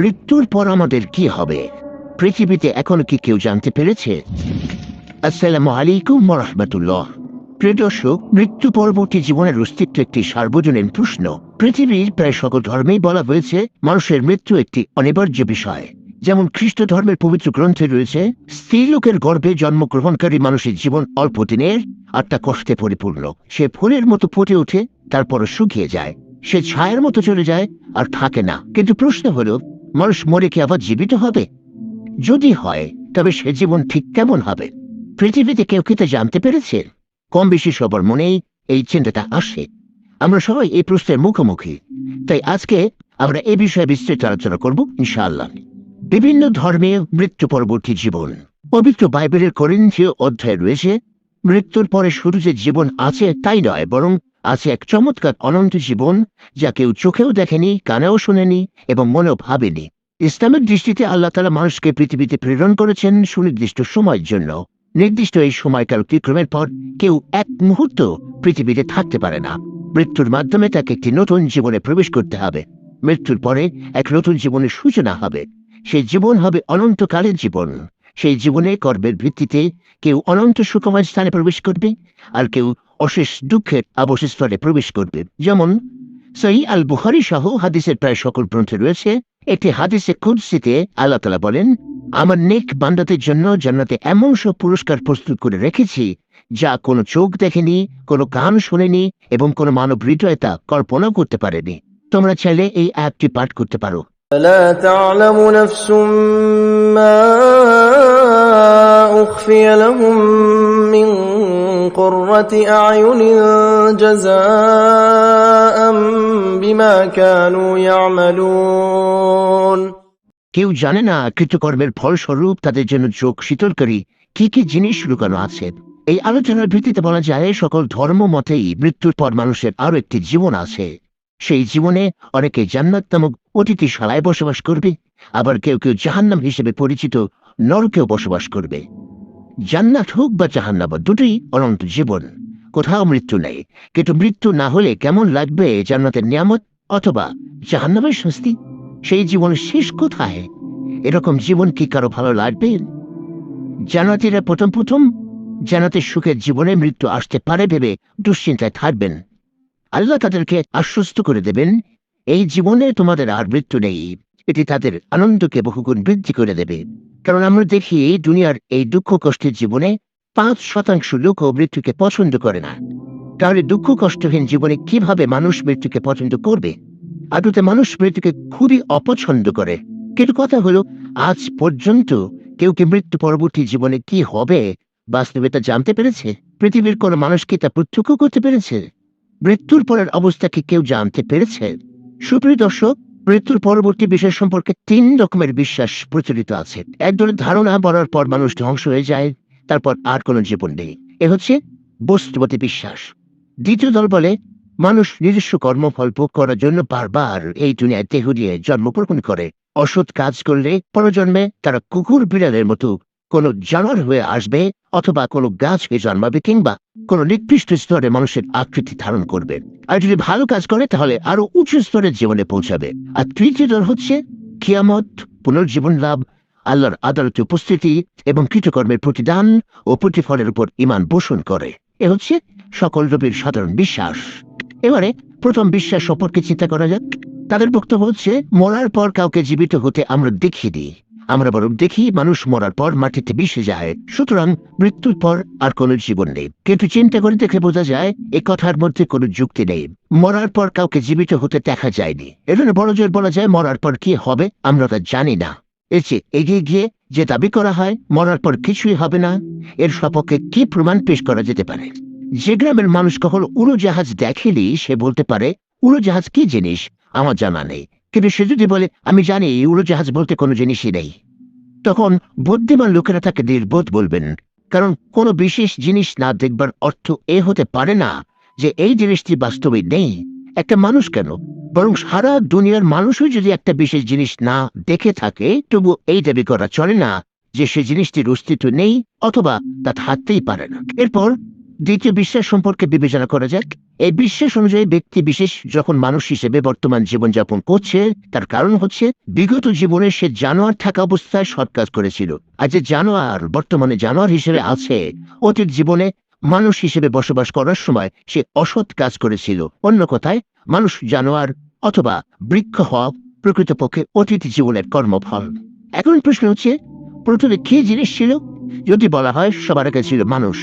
মৃত্যুর পর আমাদের কি হবে? পৃথিবীতে এখনো কি কেউ জানতে পেরেছে? আসসালামু আলাইকুম ওয়া রাহমাতুল্লাহ। প্রিয় দর্শক, মৃত্যু পরবর্তী জীবনের অস্তিত্ব একটি সার্বজনীন প্রশ্ন। পৃথিবীর প্রায় সকল ধর্মেই বলা হয়েছে মানুষের মৃত্যু একটি অনিবার্য বিষয়। যেমন খ্রিস্ট ধর্মের পবিত্র গ্রন্থে রয়েছে, স্ত্রীলোকের গর্ভে জন্মগ্রহণকারী মানুষের জীবন অল্প দিনের আর তা কষ্টে পরিপূর্ণ। সে ফুলের মতো ফুটে ওঠে, তারপর শুকিয়ে যায়। সে ছায়ের মতো চলে যায় আর থাকে না। কিন্তু প্রশ্ন হলো, মানুষ মরে কি আবার জীবিত হবে? যদি হয়, তবে সে জীবন ঠিক কেমন হবে? পৃথিবীতে কেউ কি তা জানতে পেরেছে? কম বেশি সবার মনেই এই চিন্তাটা আসে। আমরা সবাই এই প্রশ্নের মুখোমুখি। তাই আজকে আমরা এ বিষয়ে বিস্তৃত আলোচনা করব ইনশাআল্লাহ। বিভিন্ন ধর্মে মৃত্যু পরবর্তী জীবন। পবিত্র বাইবেলের করিন্থীয় অধ্যায়ে রয়েছে, মৃত্যুর পরে শুধু যে জীবন আছে তাই নয়, বরং আছে এক চমৎকার অনন্ত জীবন, যা কেউ চোখেও দেখেনি, কানেও শোনেনি এবং মনেও ভাবেনি। ইসলামের দৃষ্টিতে আল্লাহ তাআলা মানুষকে পৃথিবীতে প্রেরণ করেছেন সুনির্দিষ্ট সময়ের জন্য। নির্দিষ্ট এই সময়কাল অতিক্রমের পর কেউ এক মুহূর্ত পৃথিবীতে থাকতে পারে না। মৃত্যুর মাধ্যমে তাকে একটি নতুন জীবনে প্রবেশ করতে হবে। মৃত্যুর পরে এক নতুন জীবনের সূচনা হবে। সেই জীবন হবে অনন্তকালের জীবন। সেই জীবনে কর্মের ভিত্তিতে কেউ অনন্ত সুখময় স্থানে প্রবেশ করবে, আর কেউ অশেষ দুঃখের আবশেষ স্তরে প্রবেশ করবে। যেমন সহিহ আল বুখারী সহ হাদিসের প্রায় সকল গ্রন্থে রয়েছে, একটি হাদিসে কুদসিতে আল্লাহ তাআলা বলেন, আমার নেক বান্দাদের জন্য জান্নাতে এমন সব পুরস্কার প্রস্তুত করে রেখেছি যা কোনো চোখ দেখেনি, কোনো কান শোনেনি এবং কোনো মানব হৃদয় তা কল্পনাও করতে পারেনি। তোমরা চাইলে এই অ্যাপটি পাঠ করতে পারো। لا تعلم نفس ما أخفي لهم من قرة أعين جزاء بما كانوا يعملون। কেউ জানে না কৃতকর্মের ফলস্বরূপ তাদের জন্য চোখ শীতলকারী কি কি জিনিস লুকানো আছে। এই আলোচনার ভিত্তিতে বলা যায়, সকল ধর্ম মতেই মৃত্যুর পর মানুষের আরো একটি জীবন আছে। সেই জীবনে অনেকে জান্নাত নামক অতিথিশালায় বসবাস করবে, আবার কেউ কেউ জাহান্নাম হিসেবে পরিচিত নরকেও বসবাস করবে। জান্নাত হোক বা জাহান্নাম, দুটোই অনন্ত জীবন, কোথাও মৃত্যু নেই। কিন্তু মৃত্যু না হলে কেমন লাগবে জান্নাতের নিয়ামত অথবা জাহান্নামের শাস্তি? সেই জীবনের শেষ কোথায়? এরকম জীবন কি কারো ভালো লাগবে? জান্নাতীরা প্রথম জান্নাতের সুখের জীবনে মৃত্যু আসতে পারে ভেবে দুশ্চিন্তায় থাকবেন। আল্লাহ তাদেরকে আশ্বস্ত করে দেবেন, এই জীবনে তোমাদের আর মৃত্যু নেই। এটি তাদের আনন্দকে বহুগুণ বৃদ্ধি করে দেবে। কারণ আমরা দেখি দুনিয়ার এই দুঃখ কষ্টের জীবনে 5% লোকও মৃত্যুকে পছন্দ করে না। তাহলে দুঃখ কষ্টহীন জীবনে কিভাবে মানুষ মৃত্যুকে পছন্দ করবে? আদতে মানুষ মৃত্যুকে খুবই অপছন্দ করে। কিন্তু কথা হলো, আজ পর্যন্ত কেউ কি মৃত্যু পরবর্তী জীবনে কি হবে বাস্তবে তা জানতে পেরেছে? পৃথিবীর কোনো মানুষ কি তা প্রত্যক্ষ করতে পেরেছে? মৃত্যুর পরের অবস্থা কি কেউ জানতে পেরেছে? সুপ্রিয় দর্শক, মৃত্যুর পরবর্তী বিষয় সম্পর্কে 3 রকমের বিশ্বাস প্রচলিত আছে। এক ধরনের ধারণা, মরার পর মানুষ ধ্বংস হয়ে যায়, তারপর আর কোনো জীবন নেই। এ হচ্ছে বস্তুবাদী বিশ্বাস। দ্বিতীয় দল বলে, মানুষ নিজস্ব কর্মফল ভোগ করার জন্য বারবার এই দুনিয়ায় দেহ দিয়ে জন্মগ্রহণ করে। অসৎ কাজ করলে পরজন্মে তারা কুকুর বিড়ালের মতো কোনো জানোয়ার হয়ে আসবে, অথবা কোনো গাছ হয়ে জন্মাবে, কিংবা কোনো নিকৃষ্ট স্তরে মানুষের আকৃতি ধারণ করবে। আর যদি ভালো কাজ করে তাহলে আরো উঁচু স্তরের জীবনে পৌঁছাবে। আর তৃতীয় দল হচ্ছে কিয়ামত, পুনর্জীবন লাভ, আল্লাহর আদালতে উপস্থিতি এবং কৃতকর্মের প্রতিদান ও প্রতিফলের উপর ঈমান পোষণ করে। এ হচ্ছে সকল নবীর সাধারণ বিশ্বাস। এবারে প্রথম বিশ্বাস সম্পর্কে চিন্তা করা যাক। তাদের বক্তব্য হচ্ছে, মরার পর কাউকে জীবিত হতে আমরা দেখিয়ে দিই, আমরা বরং দেখি মানুষ মরার পর মাটিতে মিশে যায়। সুতরাং মৃত্যুর পর আর কোনো জীবন নেই। কিন্তু চিন্তা করে দেখে বোঝা যায় এ কথার মধ্যে কোনো যুক্তি নেই। মরার পর কাউকে জীবিত হতে দেখা যায়নি, এজন্য বড় জোর বলা যায় মরার পর কি হবে আমরা তা জানি না। এর চেয়ে এগিয়ে গিয়ে যে দাবি করা হয় মরার পর কিছুই হবে না, এর সপক্ষে কি প্রমাণ পেশ করা যেতে পারে? যে গ্রামের মানুষ কখনো উড়োজাহাজ দেখেনি সে বলতে পারে উড়োজাহাজ কি জিনিস আমার জানা নেই। কিন্তু সে যদি বলে আমি জানি উড়োজাহাজ বলতে কোনো জিনিসই নেই, তখন বুদ্ধিমান লোকেরা তাকে নির্বোধ বলবেন। কারণ কোনো বিশেষ জিনিস না দেখবার অর্থ এ হতে পারে না যে এই জিনিসটি বাস্তবে নেই। একটা মানুষ কেন, বরং সারা দুনিয়ার মানুষই যদি একটা বিশেষ জিনিস না দেখে থাকে, তবু এই দাবি করা চলে না যে সে জিনিসটির অস্তিত্ব নেই অথবা তা থাকতেই পারে না। এরপর দ্বিতীয় বিশ্বাস সম্পর্কে বিবেচনা করা যাক। এই বিশ্বাস অনুযায়ী ব্যক্তি বিশেষ যখন মানুষ হিসেবে বর্তমান জীবনযাপন করছে, তার কারণ হচ্ছে বিগত জীবনে সে জানোয়ার থাকা অবস্থায় সৎ কাজ করেছিল, আর যে জানোয়ার বর্তমানে জানোয়ার হিসেবে আছে, অতীত জীবনে মানুষ হিসেবে বসবাস করার সময় সে অসৎ কাজ করেছিল। অন্য কথায়, মানুষ, জানোয়ার অথবা বৃক্ষ হওয়া প্রকৃতপক্ষে অতীত জীবনের কর্মফল। এখন প্রশ্ন হচ্ছে, প্রথমে কি জিনিস ছিল? যদি বলা হয় সবার আগে ছিল মানুষ,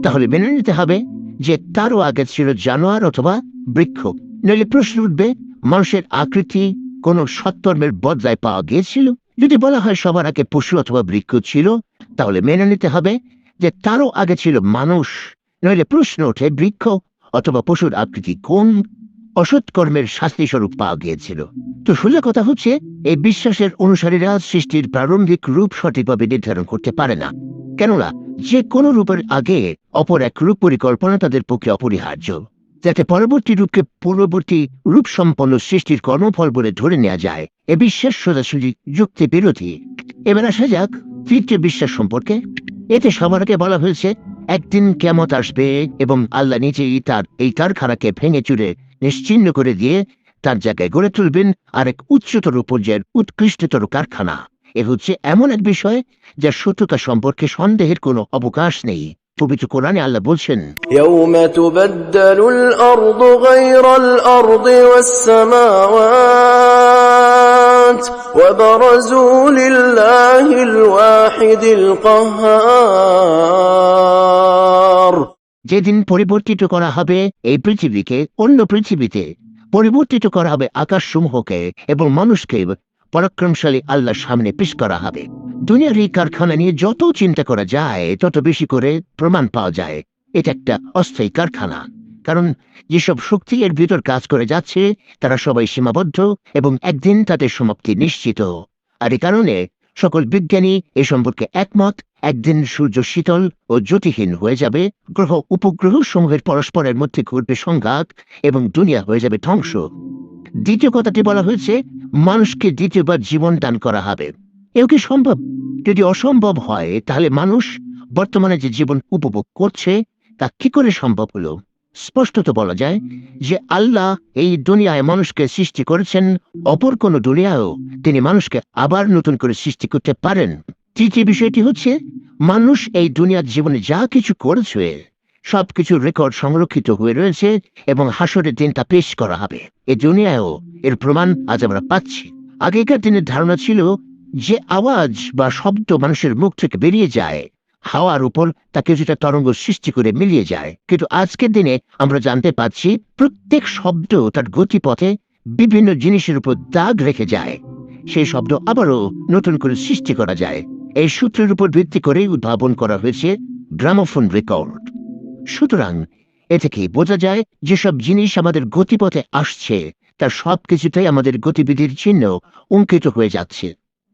তাহলে মেনে নিতে হবে যে তারও আগে ছিল জানোয়ার অথবা বৃক্ষ। নইলে প্রশ্ন উঠবে, মানুষের আকৃতি কোন সৎকর্মের বদলায় পাওয়া গিয়েছিল? যদি বলা হয় সবার আগে পশু অথবা বৃক্ষ ছিল, তাহলে মেনে নিতে হবে যে তারও আগে ছিল মানুষ। নইলে প্রশ্ন ওঠে, বৃক্ষ অথবা পশুর আকৃতি কোন অসৎকর্মের শাস্তি স্বরূপ পাওয়া গিয়েছিল? তো সোজা কথা হচ্ছে, এই বিশ্বাসের অনুসারীরা সৃষ্টির প্রারম্ভিক রূপ সঠিকভাবে নির্ধারণ করতে পারে না, কেননা যে কোনো রূপের আগে অপর এক রূপ পরিকল্পনা তাদের পক্ষে অপরিহার্য, যাতে পরবর্তী রূপকে পূর্ববর্তী রূপ সম্পন্ন সৃষ্টির কর্মফল বলে ধরে নেওয়া যায়। এ বিশ্বাস সোজাসুজি যুক্তি বিরোধী। এবার আসা যাক তৃতীয় বিশ্বাস সম্পর্কে। এতে সবার আগে বলা হয়েছে একদিন কিয়ামত আসবে এবং আল্লাহ নিজেই তার এই কারখানাকে ভেঙে চুরে নিশ্চিহ্ন করে দিয়ে তার জায়গায় গড়ে তুলবেন আরেক উচ্চতর পর্যায়ের উৎকৃষ্টতর কারখানা। এ হচ্ছে এমন এক বিষয় যা সত্যতা সম্পর্কে সন্দেহের কোনো অবকাশ নেই। পবিত্র কোরআনে আল্লাহ বলছেন, يوم تبدل الأرض غير الأرض والسماوات وبرزوا لله الواحد القهار। যেদিন পরিবর্তিত করা হবে এই পৃথিবীকে অন্য পৃথিবীতে, পরিবর্তিত করা হবে আকাশসমূহকে এবং মানুষকে পরাক্রমশালী আল্লাহর সামনে পেশ করা হবে। দুনিয়ার এই কারখানা নিয়ে যত চিন্তা করা যায় তত বেশি করে প্রমাণ পাওয়া যায় এটা একটা অস্থায়ী কারখানা। কারণ যেসব শক্তি এর ভিতর কাজ করে যাচ্ছে তারা সবাই সীমাবদ্ধ এবং একদিন তাদের সমাপ্তি নিশ্চিত। আর এই কারণে সকল বিজ্ঞানী এ সম্পর্কে একমত, একদিন সূর্য শীতল ও জ্যোতিহীন হয়ে যাবে, গ্রহ উপগ্রহ সমূহের পরস্পরের মধ্যে ঘটবে সংঘাত এবং দুনিয়া হয়ে যাবে ধ্বংস। দ্বিতীয় কথাটি বলা হয়েছে মানুষকে দ্বিতীয়বার জীবন দান করা হবে। এও কি সম্ভব? যদি অসম্ভব হয় তাহলে মানুষ বর্তমানে যে জীবন উপভোগ করছে তা কি করে সম্ভব হলো? স্পষ্টত বলা যায় যে আল্লাহ এই দুনিয়ায় মানুষকে সৃষ্টি করেছেন, অপর কোন দুনিয়ায়ও তিনি মানুষকে আবার নতুন করে সৃষ্টি করতে পারেন। তৃতীয় বিষয়টি হচ্ছে মানুষ এই দুনিয়ার জীবনে যা কিছু করেছে সবকিছু রেকর্ড সংরক্ষিত হয়ে রয়েছে এবং হাসরের দিন তা পেশ করা হবে। এই দুনিয়ায়ও এর প্রমাণ আজ আমরা পাচ্ছি। আগেকার দিনের ধারণা ছিল যে আওয়াজ বা শব্দ মানুষের মুখ থেকে বেরিয়ে যায়, হাওয়ার উপর তা কিছুটা তরঙ্গ সৃষ্টি করে মিলিয়ে যায়, কিন্তু আজকের দিনে আমরা জানতে পারছি প্রত্যেক শব্দ তার গতিপথে বিভিন্ন জিনিসের উপর দাগ রেখে যায়। সেই শব্দ আবারও নতুন করে সৃষ্টি করা যায়। এই সূত্রের উপর ভিত্তি করেই উদ্ভাবন করা হয়েছে গ্রামোফোন রেকর্ড। সুতরাং এ থেকে বোঝা যায় যেসব জিনিস আমাদের গতিপথে আসছে তার সবকিছুতেই আমাদের গতিবিধির চিহ্ন অঙ্কিত হয়ে যাচ্ছে।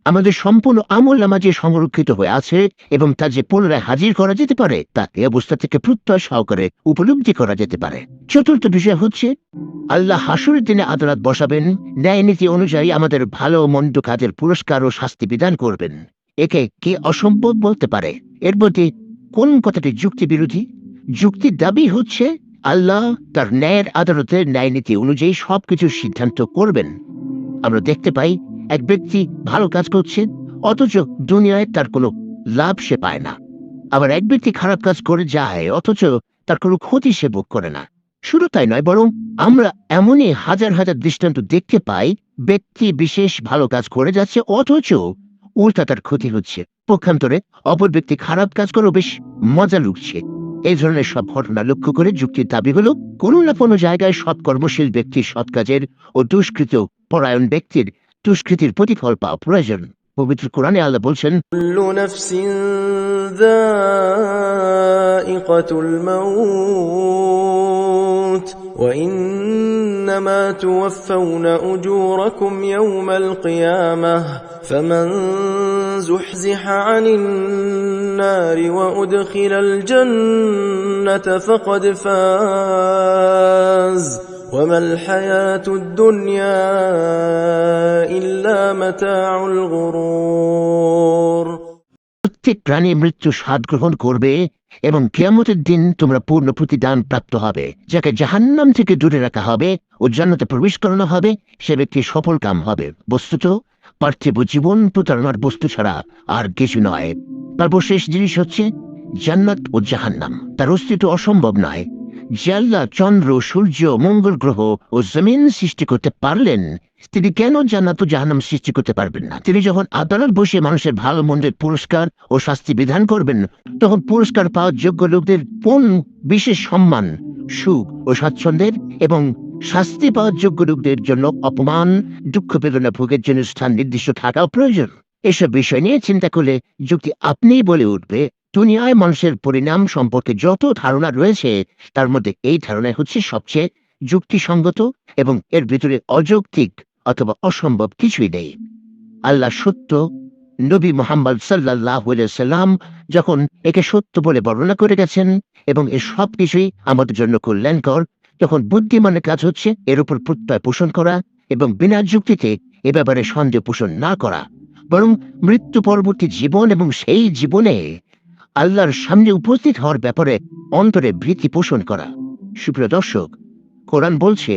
আমাদের সম্পূর্ণ আমলনামা যে সংরক্ষিত হয়ে আছে এবং তা যে পুনরায় হাজির করা যেতে পারে তা এই অবস্থা থেকে প্রত্যয় সহকারে উপলব্ধি করা যেতে পারে। চতুর্থ বিষয় হচ্ছে আল্লাহ হাসরের দিনে আদালত বসাবেন, ন্যায় নীতি অনুযায়ী আমাদের ভালো ও মন্দ কাজের পুরস্কার ও শাস্তি বিধান করবেন। একে কে অসম্ভব বলতে পারে? এর মধ্যে কোন কথাটি যুক্তি বিরোধী? যুক্তির দাবি হচ্ছে আল্লাহ তার ন্যায়ের আদালতের ন্যায় নীতি অনুযায়ী সবকিছুর সিদ্ধান্ত করবেন। আমরা দেখতে পাই এক ব্যক্তি ভালো কাজ করছে অথচ দুনিয়ায় তার কোনো লাভ সে পায় না, আবার এক ব্যক্তি খারাপ কাজ করে যায় অথচ তার কোনো ক্ষতি সে ভোগ করে না। শুধু তাই নয়, বরং আমরা এমনই হাজার হাজার দৃষ্টান্ত দেখতে পাই ব্যক্তি বিশেষ ভালো কাজ করে যাচ্ছে অথচ উল্টা তার ক্ষতি হচ্ছে। পক্ষান্তরে অপর ব্যক্তি খারাপ কাজ করেও বেশ মজা লুটছে। এই ধরনের সব ঘটনা লক্ষ্য করে যুক্তির দাবি হলো কোনো না কোনো জায়গায় সৎকর্মশীল ব্যক্তির সৎ কাজের ও দুষ্কৃত পরায়ণ ব্যক্তির দুষ্কৃতির প্রতিফল পাওয়া প্রয়োজন। পবিত্র কোরআনে আল্লাহ বলছেন, كل نفس ذائقة الموت وإنما توفون أجوركم يوم القيامة فمن زحزح عن النار وأدخل الجنة فقد فاز وما الحياة الدنيا إلا متاع الغرور। প্রত্যেক প্রাণী মৃত্যু স্বাদ গ্রহণ করবে এবং কিয়ামতের দিন তোমরা পূর্ণ প্রতিদান প্রাপ্ত হবে। যাকে জাহান্নাম থেকে দূরে রাখা হবে ও জান্নাতে প্রবেশ করানো হবে সে ব্যক্তি সফল কাম হবে। বস্তুত পার্থিব জীবন প্রতারণার বস্তু ছাড়া আর কিছু নয়। তারপর শেষ জিনিস হচ্ছে জান্নাত ও জাহান্নাম। তার অস্তিত্ব অসম্ভব নয়। যে আল্লাহ চন্দ্র, সূর্য, মঙ্গল গ্রহ ও জমিন সৃষ্টি করতে পারলেন, তিনি কেন জান্নাত ও জাহান্নাম সৃষ্টি করতে পারবেন না? তিনি যখন আদালত বসে মানুষের ভালো মন্দের পুরস্কার ও শাস্তি বিধান করবেন, তখন পুরস্কার পাওয়ার যোগ্য লোকদের কোন বিশেষ সম্মান, সুখ ও স্বাচ্ছন্দ্যের এবং শাস্তি পাওয়ার যোগ্য লোকদের জন্য অপমান, দুঃখ বেদনা ভোগের জন্য স্থান নির্দিষ্ট থাকাও প্রয়োজন। এসব বিষয় নিয়ে চিন্তা করলে যুক্তি আপনিই বলে উঠবে, দুনিয়ায় মানুষের পরিণাম সম্পর্কে যত ধারণা রয়েছে তার মধ্যে এই ধারণা হচ্ছে সবচেয়ে যুক্তিসঙ্গত এবং এর ভিতরে অযৌক্তিক অথবা অসম্ভব কিছুই নেই। আল্লাহ সত্য, নবী মুহাম্মদ সাল্লাল্লাহু আলাইহি সাল্লাম যখন একে সত্য বলে বর্ণনা করে গেছেন এবং এর সব কিছুই আমাদের জন্য কল্যাণকর, তখন বুদ্ধিমানের কাজ হচ্ছে এর উপর প্রত্যয় পোষণ করা এবং বিনা যুক্তিতে এ ব্যাপারে সন্দেহ পোষণ না করা, বরং মৃত্যু পরবর্তী জীবন এবং সেই জীবনে আল্লাহর সামনে উপস্থিত হওয়ার ব্যাপারে অন্তরে ভীতি পোষণ করা। সুপ্রিয় দর্শক, কোরআন বলছে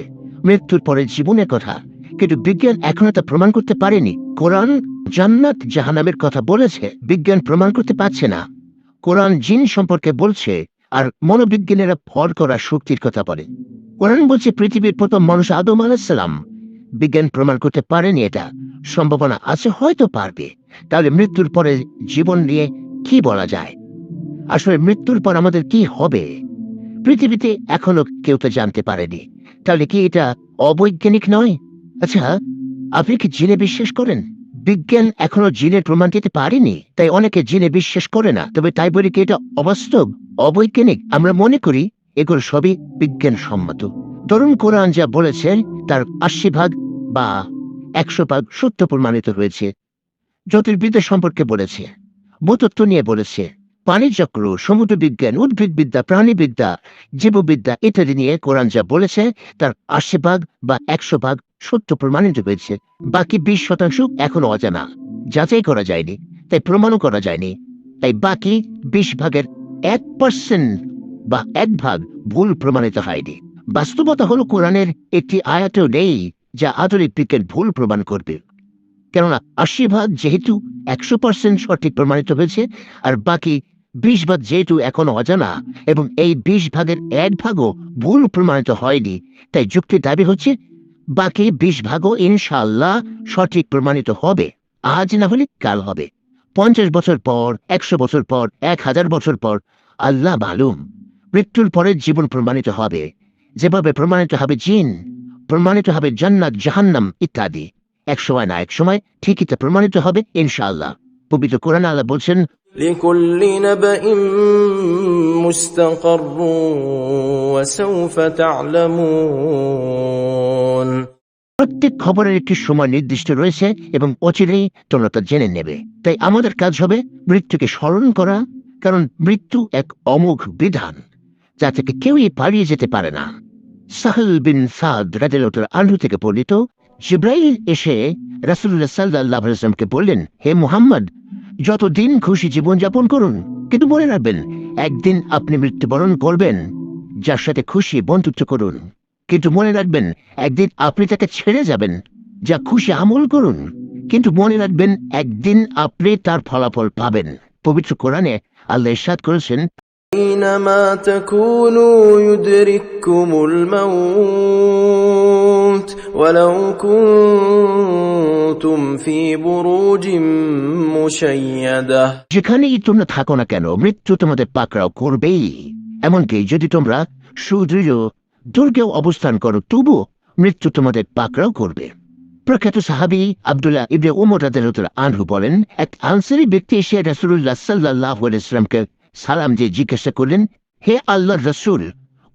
মৃত্যুর পরে জীবনের কথা, কিন্তু বিজ্ঞান এখনো তা প্রমাণ করতে পারেনি। কোরআন জান্নাত জাহান্নামের কথা বলেছে, বিজ্ঞান প্রমাণ করতে পারছে না। কোরআন জিন সম্পর্কে বলছে, আর মনোবিজ্ঞানীরা ভর করা শক্তির কথা বলে। কোরআন বলছে পৃথিবীর প্রথম মানুষ আদম আলাইহিস সালাম, বিজ্ঞান প্রমাণ করতে পারেনি এটা। সম্ভাবনা আছে, হয়তো পারবে। তাহলে মৃত্যুর পরে জীবন নিয়ে কি বলা যায়? আসলে মৃত্যুর পর আমাদের কি হবে পৃথিবীতে এখনো কেউ তো জানতে পারেনি। তাহলে কি এটা অবৈজ্ঞানিক নয়? আচ্ছা, আপনি কি জিনে বিশ্বাস করেন? বিজ্ঞান এখনো জিনের প্রমাণ দিতে পারেনি, তাই অনেকে জিনে বিশ্বাস করে না। তবে তাই বলি কি এটা অবাস্তব, অবৈজ্ঞানিক? আমরা মনে করি এগুলো সবই বিজ্ঞান সম্মত। ধরুন কোরআন যা বলেছেন তার ৮০% বা ১০০% সত্য প্রমাণিত হয়েছে। জ্যোতির্বিদ্যা সম্পর্কে বলেছে, ভূতত্ত্ব নিয়ে বলেছে, প্রাণীচক্র, সমুদ্র বিজ্ঞান, উদ্ভিদবিদ্যা, প্রাণীবিদ্যা, জীববিদ্যা ইত্যাদি নিয়ে কোরআন যা বলেছে তার ৮০% বা ১০০% সত্য প্রমাণিত হয়েছে। বাকি ২০% এখনো অজানা, যাচাই করা যায়নি, তাই প্রমাণও করা যায়নি। তাই বাকি ২০%-এর ১% বা ১% ভুল প্রমাণিত হয়নি। বাস্তবতা হলো কোরআনের একটি আয়াতও নেই যা আধুনিক বিজ্ঞান ভুল প্রমাণ করবে। কেননা ৮০% যেহেতু ১০০% সঠিক প্রমাণিত হয়েছে, আর বাকি ২০% যেহেতু এখনো অজানা এবং এই ২০%-এর ১%ও ভুল প্রমাণিত হয়নি, তাই যুক্তির দাবি হচ্ছে বাকি ২০%ও ইনশাআল্লাহ সঠিক প্রমাণিত হবে। আজ না হলে কাল হবে, ৫০ বছর পর, ১০০ বছর পর, ১০০০ বছর পর, আল্লাহ মালুম। মৃত্যুর পরের জীবন প্রমাণিত হবে, যেভাবে প্রমাণিত হবে জিন, প্রমাণিত হবে জান্নাত জাহান্নাম ইত্যাদি। এক সময় না এক সময় ঠিকই তা প্রমাণিত হবে ইনশাআল্লাহ। পবিত্র কোরআনে আল্লাহ বলছেন, لكل نبأ مستقر وسوف تعلمون। প্রত্যেক খবরের একটি সময় নির্দিষ্ট রয়েছে এবং অচিরেই তোমরা তা জেনে নেবে। তাই আমাদের কাজ হবে মৃত্যুকে স্মরণ করা, কারণ মৃত্যু এক অমোঘ বিধান যা থেকে কেউই পালিয়ে যেতে পারে না। সাহল বিন সাদ রাদিয়াল্লাহু আনহু থেকে বর্ণিত, জিবরাইল এসে রাসূলুল্লাহ সাল্লাল্লাহু আলাইহি ওয়াসাল্লামকে বললেন, হে মুহাম্মদ, যতদিন খুশি জীবনযাপন করুন, কিন্তু মনে রাখবেন একদিন আপনি মৃত্যুবরণ করবেন। যার সাথে খুশি বন্ধুত্ব করুন, কিন্তু মনে রাখবেন একদিন আপনি তাকে ছেড়ে যাবেন। যা খুশি আমল করুন, কিন্তু মনে রাখবেন একদিন আপনি তার ফলাফল পাবেন। পবিত্র কোরআনে আল্লাহ ইরশাদ করেছেন, أينما تكونوا يدرككم الموت ولو كنتم في بروج مشيدة। যেখানেই তোমরা থাকো না কেন মৃত্যু তোমাদের পাকড়াও করবেই। এমনকি যদি তোমরা সুদৃঢ় দুর্গেও অবস্থান করো, তবু মৃত্যু তোমাদের পাকড়াও করবে। প্রখ্যাত সাহাবী আব্দুল্লাহ ইবনে উমর রাদিয়াল্লাহু আনহু বলেন, এক আনসারী ব্যক্তি এসে রাসূলুল্লাহ সাল্লাল্লাহু আলাইহি ওয়াসাল্লামকে সালাম দিয়ে জিজ্ঞাসা করলেন, হে আল্লাহর রাসূল,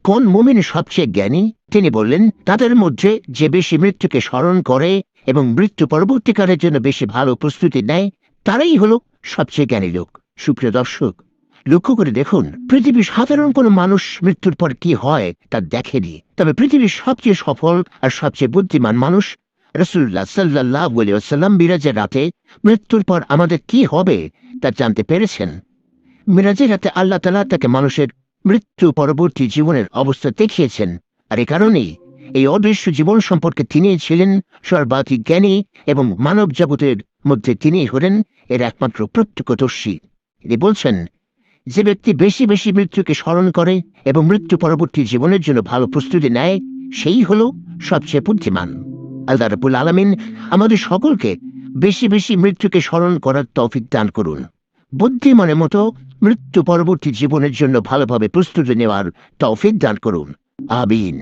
কোন মুমিন সবচেয়ে জ্ঞানী? তিনি বললেন, তাদের মধ্যে যে বেশি মৃত্যুকে স্মরণ করে এবং মৃত্যু পরবর্তীকালের জন্য বেশি ভালো প্রস্তুতি নেয়, তারাই হলো সবচেয়ে জ্ঞানী লোক। সুপ্রিয় দর্শক, লক্ষ্য করে দেখুন, পৃথিবীর সাধারণ কোনো মানুষ মৃত্যুর পর কি হয় তা দেখেনি। তবে পৃথিবীর সবচেয়ে সফল আর সবচেয়ে বুদ্ধিমান মানুষ রাসূলুল্লাহ সাল্লাল্লাহু আলাইহি ওয়াসাল্লাম মিরাজের রাতে মৃত্যুর পর আমাদের কি হবে তা জানতে পেরেছেন। মিরাজের রাতে আল্লাহ তাআলা তাকে মানুষের মৃত্যু পরবর্তী জীবনের অবস্থা দেখিয়েছেন, আর এ কারণেই এই অদৃশ্য জীবন সম্পর্কে তিনি ছিলেন সর্বাধিক জ্ঞানী এবং মানব জগতের মধ্যে তিনি হলেন এর একমাত্র প্রত্যক্ষদর্শী। তিনি বলছেন, যে ব্যক্তি বেশি বেশি মৃত্যুকে স্মরণ করে এবং মৃত্যু পরবর্তী জীবনের জন্য ভালো প্রস্তুতি নেয়, সেই হল সবচেয়ে বুদ্ধিমান। আল্লাহ রাব্বুল আলামিন আমাদের সকলকে বেশি বেশি মৃত্যুকে স্মরণ করার তৌফিক দান করুন। বুদ্ধিমানের মতো মৃত্যু পরবর্তী জীবনের জন্য ভালোভাবে প্রস্তুতি নেওয়ার তৌফিক দান করুন। আমিন।